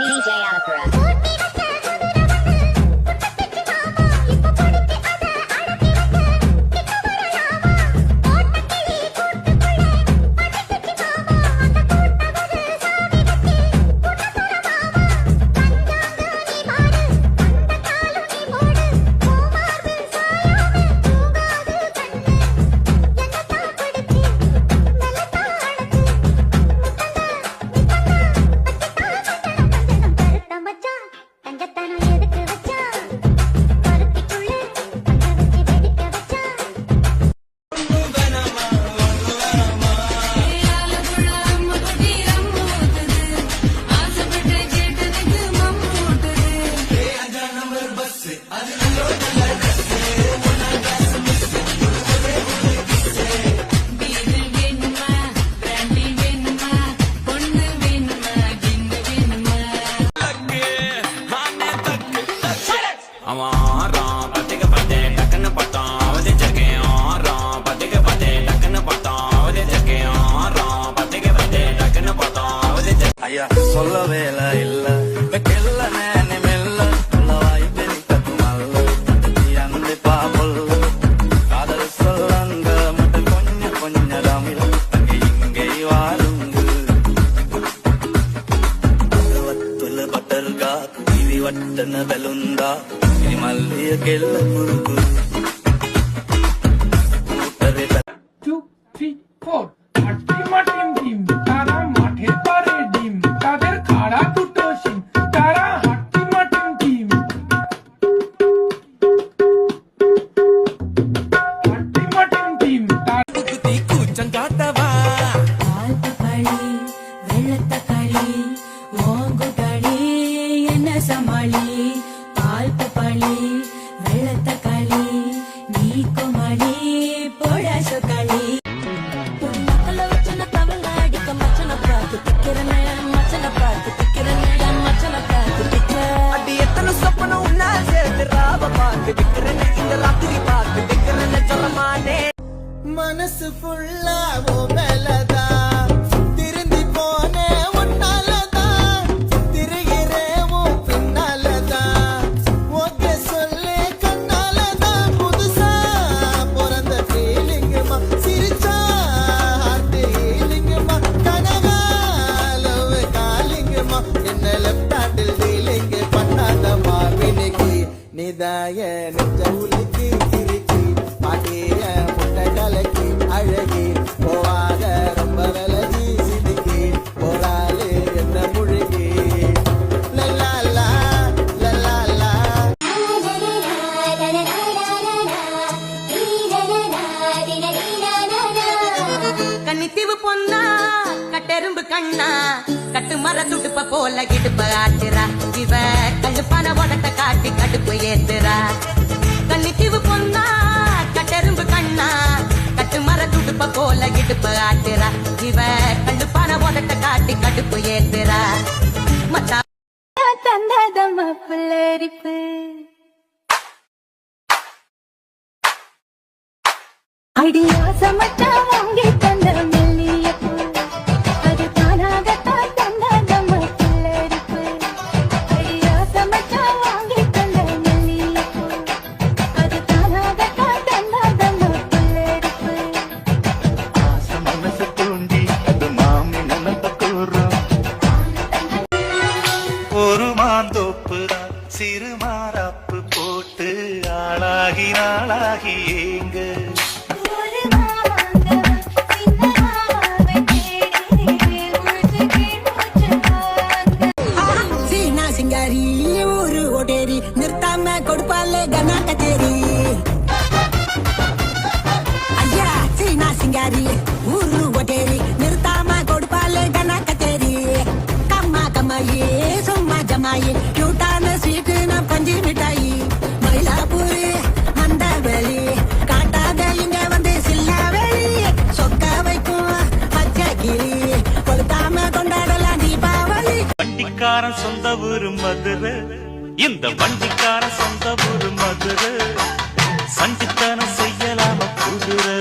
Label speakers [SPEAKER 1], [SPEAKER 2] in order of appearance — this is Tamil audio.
[SPEAKER 1] DJ Alapura.
[SPEAKER 2] ஐயா சொல்ல வேலை இல்ல வெக்கல்ல நேனே மெல்ல உள்ளவாய் பெரிக்கத்து மல்ல அந்த பாபல்ல காதல் சொல்லங்க மட்ட கொஞ்ச தமிழ் அங்கே இங்கே வாருங்க வத்துல பட்டர்கா இவி வட்டன பெலுந்தா இனி மல்லிய கெல்ல முருகு
[SPEAKER 3] 2, 3, 4 মাটিম ডিম তারা মাঠের পারে ডিম তাদের খাড়া দুটো শিম তারা হাট্টি মাটিম ডিম হাট্টি মাটিম ডিম
[SPEAKER 4] குத்தி கூச்சம் காட்டவா
[SPEAKER 5] ஆல்பகளி வெள்ளத்தகளி ஓங்குகளி என்ன சமாளி ஆல்பகளி வெள்ளத்தகளி நீ குமளி பொழசுகளி
[SPEAKER 4] அடி எத்தனை சொப்பனம் உன்னா சேர்த்து ராவ பார்த்து விக்கிறேன்னு இந்த ராத்திரி பார்த்து விக்கிறேன்னு சொல்ல மாட்டேன் மனசு ஃபுல்லா ஓ மேலதான் திருந்தி போனே உன்னாலதான் திரிகிறேன் உன் பின்னாலதான் ஓகே சொல்லு கண்ணாலதான் புதுசா பிறந்த ஃபீலிங்குமா சிரிச்சா ஹார்ட் ஹீலிங்குமா கனகாலவு காலிங்குமா என்ன லெஃப்ட் ஹேண்டில் டீலிங் பண்ணாத மார்பினிக்கு நிதாய நெஞ்ச உலுக்கி கிறுக்கி பாட்டிய முட்டை கலக்கி அழகி போவாத ரொம்ப விலகி சிதுக்கி போராளு என்ன முழுகி லல்லாலா லல்லாலா
[SPEAKER 5] கன்னித்தீவு பொண்ணா கட்டெரும்பு கண்ணா கட்டு மர துடுப்ப போல கிடுப்ப ஆட்டுறா இவ கழுப்பான உடட்ட காட்டி கடுப்பு ஏத்துறா கன்னித்தீவு பொண்ணா கட்டெரும்பு கண்ணா கட்டு மர துடுப்ப போல கிடுப்ப ஆட்டுறா இவ கழுப்பான உடட்ட காட்டி கடுப்பு ஏத்துறா மச்சா தந்தாதம்மா புள்ளரிப்பு ஐடியா சமச்சா வாங்கி தந்த மெல்லியப்பு அது தானாகத்தான் தந்தாதம்மா புள்ளரிப்பு ஐடியா சமச்சா வாங்கி தந்த மெல்லியப்பு அது தானாகத்தான் தந்தாதம்மா புள்ளரிப்பு
[SPEAKER 2] ஆசை மனசு தூண்டி அது மாமி நினைப்ப கூறும் ஒரு மாந்தோப்பு சிறு மாறாப்பு போட்டு ஆளாகி நாளாகி ஏங்க
[SPEAKER 4] சிங்காரி ஊரு ஓடேரி நிறுத்தாம கொடுப்பாலே கனா கச்சேரி ஐயா சீனா சிங்காரி ஊரு ஓடேரி நிறுத்தாம கொடுப்பாலே கனா கச்சேரி கம்மா கம்மாயி சும்மா ஜமாயி கியூட்டான ஸ்வீட்டுன பஞ்சு மிட்டாயி மயிலாப்பூர் மந்த வெளி காட்டாத இங்க வந்து சில்லா வெளி சொக்க வைக்கும் பச்சை கிளி கொளுத்தாம கொண்டாடலாம் தீபாவளி
[SPEAKER 2] வண்டிக்காரன் சொந்த ஊரு மதுரை இந்த வண்டிக்காரன் சொந்த ஊரு மதுரை சண்டித்தனம் செய்யலாம குதிரை